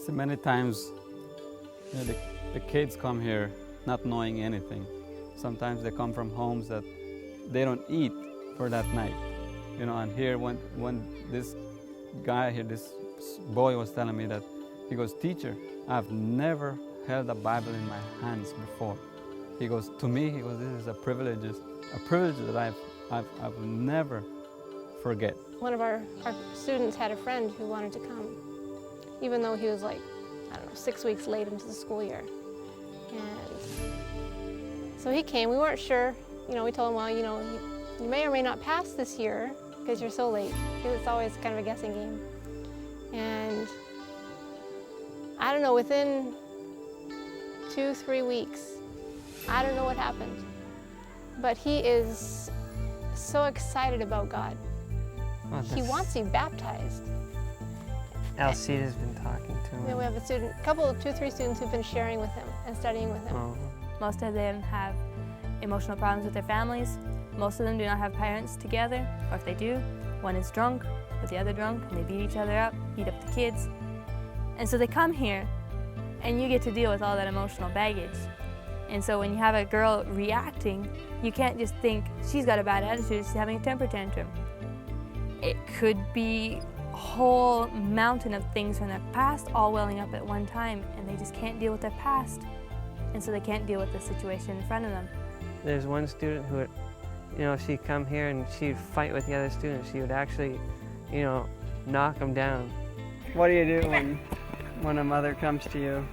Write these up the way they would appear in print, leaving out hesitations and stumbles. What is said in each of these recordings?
So many times the kids come here not knowing anything. Sometimes they come from homes that they don't eat for that night. And here when this guy here, this boy was telling me that, he goes, "Teacher, I've never held a Bible in my hands before." He goes, "To me," he goes, "this is a privilege that I've never forget." One of our students had a friend who wanted to come, even though he was like, I don't know, 6 weeks late into the school year. And so he came. We weren't sure. We told him, well, you may or may not pass this year because you're so late. Because it's always kind of a guessing game. And I don't know, within 2-3 weeks, I don't know what happened, but he is so excited about God. Well, he wants to be baptized. Alcida's been talking to him. Yeah, we have a couple of 2-3 students who've been sharing with him and studying with him. Oh. Most of them have emotional problems with their families. Most of them do not have parents together, or if they do, one is drunk with the other drunk, and they beat each other up, beat up the kids. And so they come here, and you get to deal with all that emotional baggage. And so when you have a girl reacting, you can't just think, she's got a bad attitude, she's having a temper tantrum. It could be a whole mountain of things from their past all welling up at one time, and they just can't deal with their past. And so they can't deal with the situation in front of them. There's one student who would, she'd come here and she'd fight with the other students. She would actually, knock them down. What do you do when a mother comes to you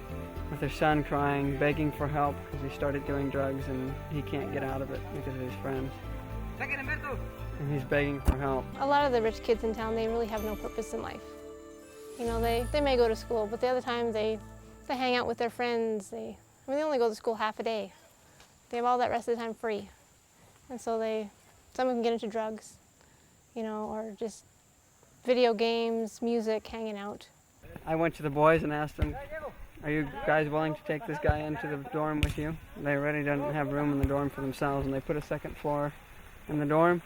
with her son crying, begging for help because he started doing drugs and he can't get out of it because of his friends? And he's begging for help. A lot of the rich kids in town, they really have no purpose in life. They may go to school, but the other time they hang out with their friends. They only go to school half a day. They have all that rest of the time free. And so some of them get into drugs, or just video games, music, hanging out. I went to the boys and asked them, "Are you guys willing to take this guy into the dorm with you?" They already didn't have room in the dorm for themselves, and they put a second floor in the dorm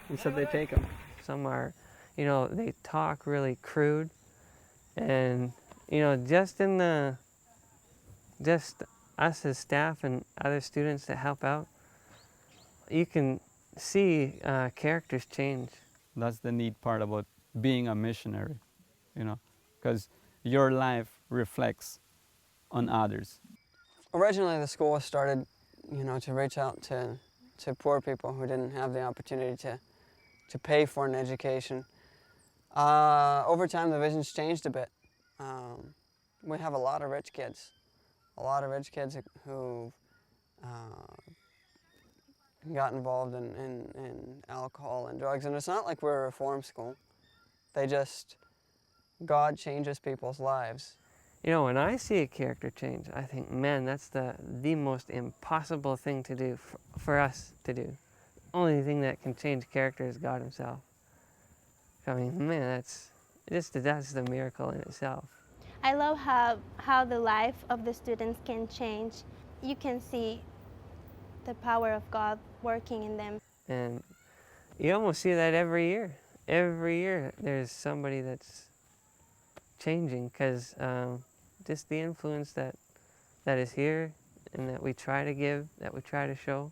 and said they'd take him. Some are, they talk really crude, and, just us as staff and other students that help out, you can see characters change. That's the neat part about being a missionary, because your life reflects on others. Originally, the school was started, to reach out to poor people who didn't have the opportunity to pay for an education. Over time, the vision's changed a bit. We have a lot of rich kids who got involved in alcohol and drugs. And it's not like we're a reform school. God changes people's lives. When I see a character change, I think, man, that's the most impossible thing to do for us to do. The only thing that can change character is God himself. I mean, man, that's the miracle in itself. I love how the life of the students can change. You can see the power of God working in them. And you almost see that every year. Every year there's somebody that's changing because just the influence that is here and that we try to give, that we try to show.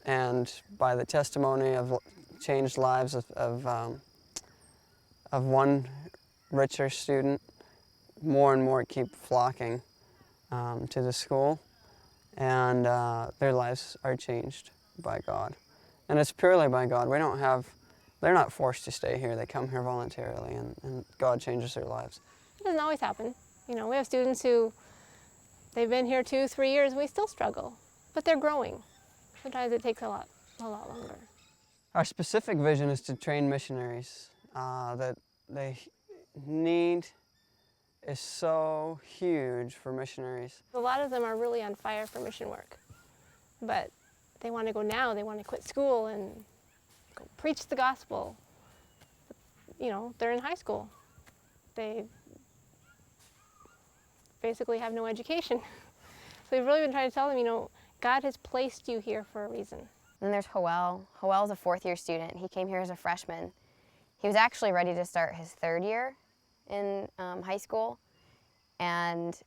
And by the testimony of changed lives of one richer student, more and more keep flocking to the school, and their lives are changed by God. And it's purely by God. They're not forced to stay here. They come here voluntarily, and God changes their lives. It doesn't always happen. We have students who, they've been here 2-3 years, and we still struggle, but they're growing. Sometimes it takes a lot longer. Our specific vision is to train missionaries. That the need is so huge for missionaries. A lot of them are really on fire for mission work, but they want to go now. They want to quit school and go preach the gospel. They're in high school. They basically have no education. So we've really been trying to tell them, God has placed you here for a reason. Then there's Joel. Joel's a fourth-year student. He came here as a freshman. He was actually ready to start his third year in high school, And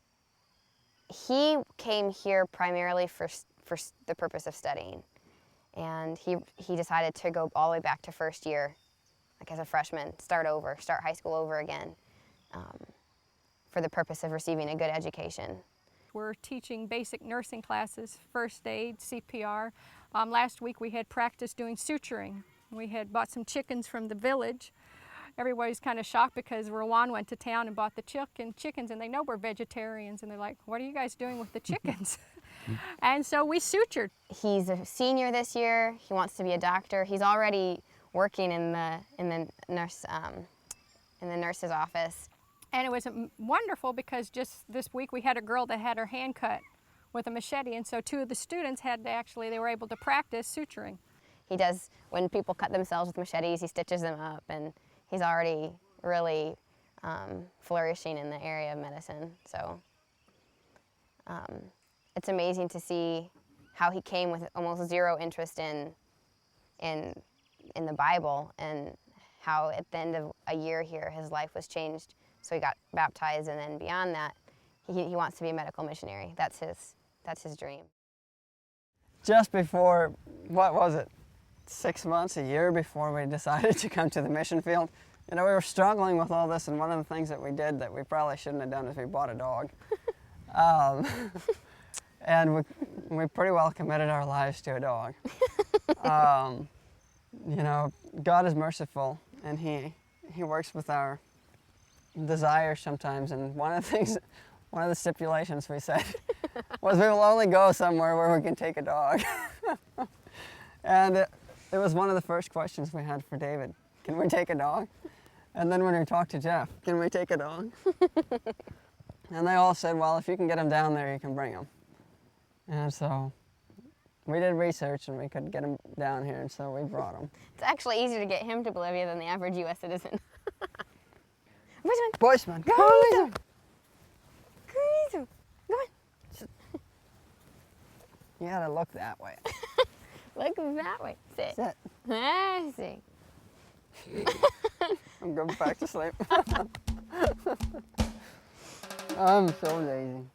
he came here primarily for the purpose of studying. And he decided to go all the way back to first year, like as a freshman, start high school over again, for the purpose of receiving a good education. We're teaching basic nursing classes, first aid, CPR. Last week we had practice doing suturing. We had bought some chickens from the village. Everybody's kind of shocked because Rowan went to town and bought the chickens, and they know we're vegetarians, and they're like, what are you guys doing with the chickens? And so we sutured. He's a senior this year. He wants to be a doctor. He's already working in the nurse's office. And it was wonderful because just this week we had a girl that had her hand cut with a machete, and so two of the students they were able to practice suturing. He does, when people cut themselves with machetes, he stitches them up, and he's already really flourishing in the area of medicine. So it's amazing to see how he came with almost zero interest in the Bible, and how at the end of a year here his life was changed. So he got baptized, and then beyond that, he wants to be a medical missionary. That's his dream. Just before, what was it, 6 months, a year before we decided to come to the mission field, we were struggling with all this, and one of the things that we did that we probably shouldn't have done is we bought a dog. And we pretty well committed our lives to a dog. God is merciful, and He works with our desires sometimes, and one of the stipulations we said was we will only go somewhere where we can take a dog. And it was one of the first questions we had for David. Can we take a dog? And then when we talked to Jeff, can we take a dog? And they all said, well, if you can get him down there, you can bring him. And so we did research, and we could get him down here, and so we brought him. It's actually easier to get him to Bolivia than the average U.S. citizen. Bushman, go on! Go on. You gotta look that way. Look that way. Sit. Sit. Sit. I'm going back to sleep. I'm so lazy.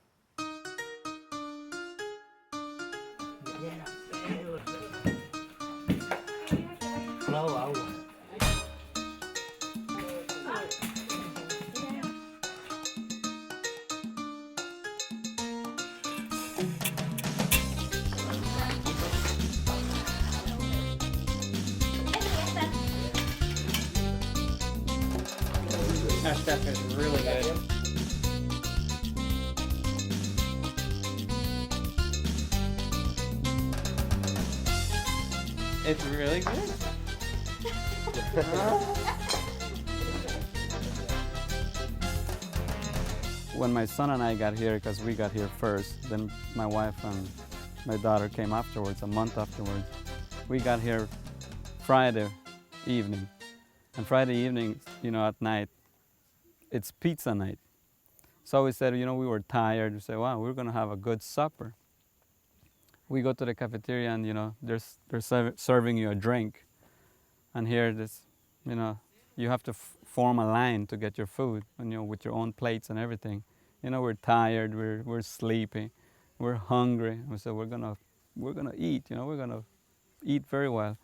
That stuff is really good. It's really good. When my son and I got here, because we got here first, then my wife and my daughter came afterwards, a month afterwards. We got here Friday evening. And Friday evening, at night, it's pizza night. So we said, we were tired. We said, wow, we're going to have a good supper. We go to the cafeteria, and, they're serving you a drink. And here, you have to form a line to get your food, and, with your own plates and everything. We're tired, we're sleepy, we're hungry. We said, we're gonna eat, we're gonna eat very well.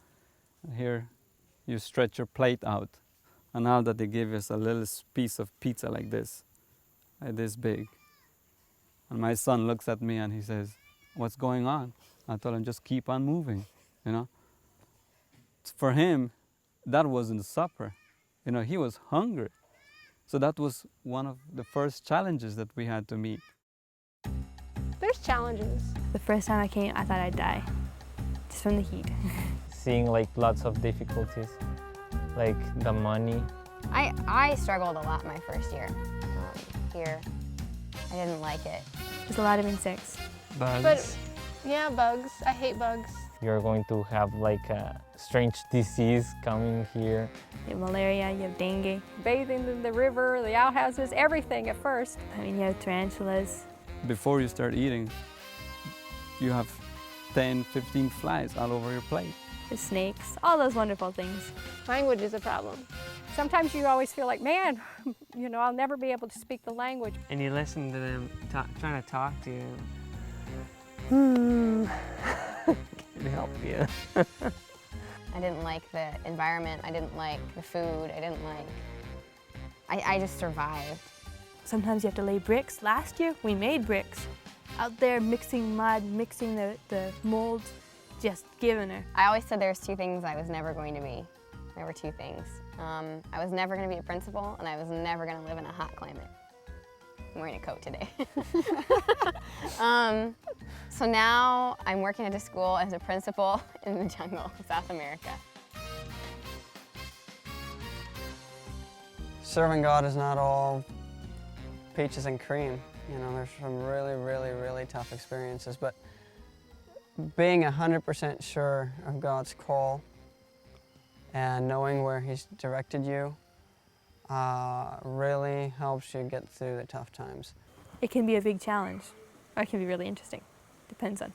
And here, you stretch your plate out. And now that they give us a little piece of pizza like this big. And my son looks at me and he says, what's going on? I told him, just keep on moving, For him, that wasn't supper. He was hungry. So that was one of the first challenges that we had to meet. There's challenges. The first time I came, I thought I'd die, just from the heat. Seeing lots of difficulties, like the money. I struggled a lot my first year here. I didn't like it. There's a lot of insects. Bugs. But yeah, bugs. I hate bugs. You're going to have a strange disease coming here. You have malaria, you have dengue. Bathing in the river, the outhouses, everything at first. You have tarantulas. Before you start eating, you have 10, 15 flies all over your plate. The snakes, all those wonderful things. Language is a problem. Sometimes you always feel like, man, you know, I'll never be able to speak the language. And you listen to them trying to talk to you. Can help you. I didn't like the environment, I didn't like the food, I just survived. Sometimes you have to lay bricks. Last year, we made bricks. Out there mixing mud, mixing the molds, just giving her. I always said there's two things I was never going to be. There were two things. I was never going to be a principal, and I was never going to live in a hot climate. I'm wearing a coat today. So now I'm working at a school as a principal in the jungle of South America. Serving God is not all peaches and cream. You know, there's some really, really, really tough experiences, but being 100% sure of God's call and knowing where He's directed you really helps you get through the tough times. It can be a big challenge, or it can be really interesting. Depends on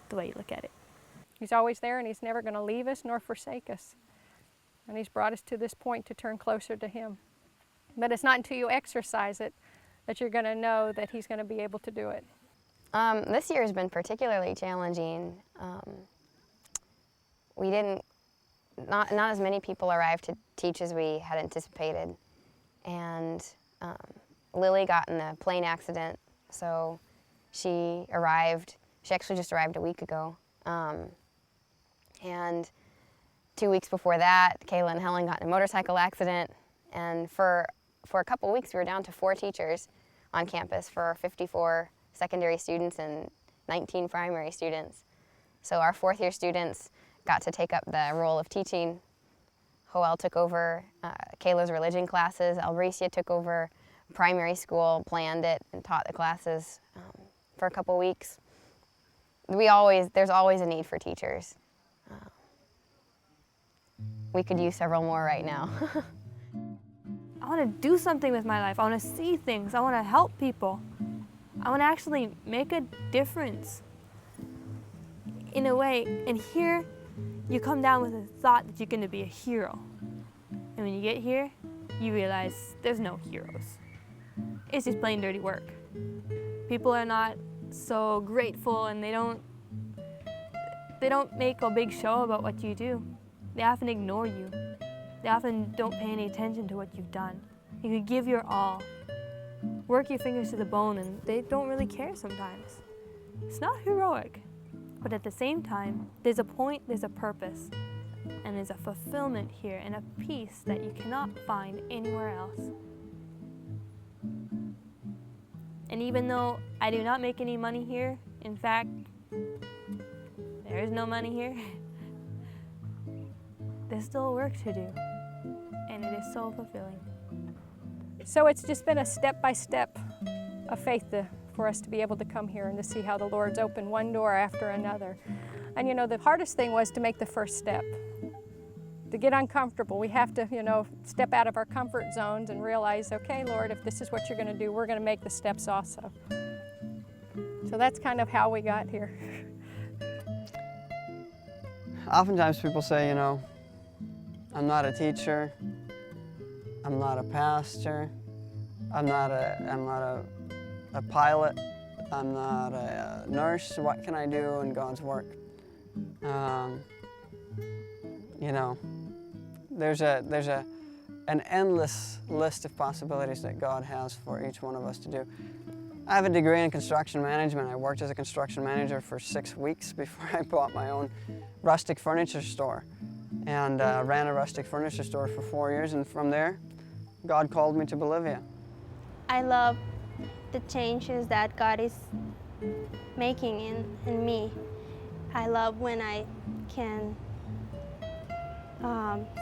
the way you look at it. He's always there, and He's never going to leave us nor forsake us. And He's brought us to this point to turn closer to Him. But it's not until you exercise it that you're going to know that He's going to be able to do it. This year has been particularly challenging. Not as many people arrived to teach as we had anticipated. And Lily got in a plane accident, so she actually just arrived a week ago. And 2 weeks before that, Kayla and Helen got in a motorcycle accident. And for a couple weeks, we were down to 4 teachers on campus for 54 secondary students and 19 primary students. So our 4th year students got to take up the role of teaching. Joel took over Kayla's religion classes. Albricia took over primary school, planned it, and taught the classes for a couple weeks. There's always a need for teachers. We could use several more right now. I want to do something with my life. I want to see things. I want to help people. I want to actually make a difference in a way. And here, you come down with a thought that you're going to be a hero. And when you get here, you realize there's no heroes. It's just plain dirty work. People are not so grateful, and they don't make a big show about what you do. They often ignore you. They often don't pay any attention to what you've done. You could give your all, work your fingers to the bone, and they don't really care sometimes. It's not heroic, but at the same time, there's a point, there's a purpose, and there's a fulfillment here and a peace that you cannot find anywhere else. And even though I do not make any money here, in fact, there is no money here, there's still work to do, and it is so fulfilling. So it's just been a step-by-step of faith for us to be able to come here and to see how the Lord's opened one door after another. And you know, the hardest thing was to make the first step, to get uncomfortable. We have to, you know, step out of our comfort zones and realize, okay, Lord, if this is what you're going to do, we're going to make the steps also. So that's kind of how we got here. Oftentimes people say, you know, I'm not a teacher, I'm not a pastor, I'm not a pilot, I'm not a nurse. What can I do in God's work? You know, there's an endless list of possibilities that God has for each one of us to do. I have a degree in construction management. I worked as a construction manager for 6 weeks before I bought my own rustic furniture store, and ran a rustic furniture store for 4 years, and from there, God called me to Bolivia. I love the changes that God is making in me. I love when I can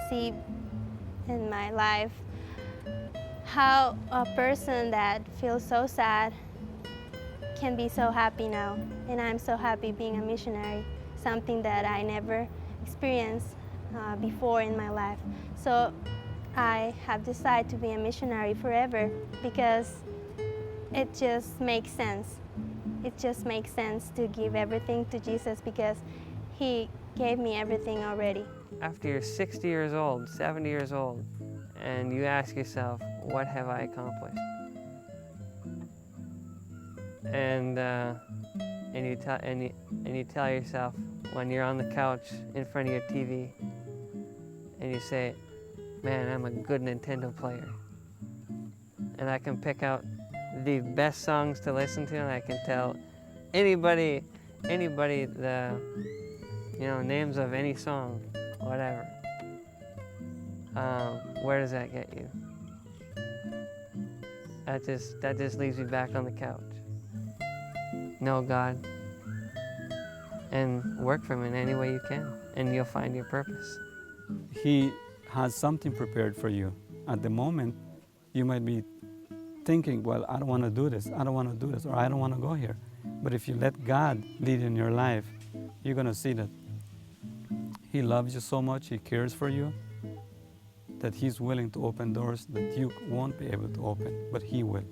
see in my life how a person that feels so sad can be so happy now. And I'm so happy being a missionary, something that I never experienced before in my life. So I have decided to be a missionary forever because it just makes sense. It just makes sense to give everything to Jesus because He gave me everything already. After you're 60 years old, 70 years old, and you ask yourself, what have I accomplished? And you tell yourself when you're on the couch in front of your TV, and you say, man, I'm a good Nintendo player, and I can pick out the best songs to listen to, and I can tell anybody the names of any song, whatever. Where does that get you? That just leaves you back on the couch. Know God and work for Him in any way you can, and you'll find your purpose. He has something prepared for you. At the moment, you might be thinking, well, I don't want to do this, I don't want to do this, or I don't want to go here. But if you let God lead in your life, you're going to see that He loves you so much, He cares for you, that He's willing to open doors that you won't be able to open, but He will.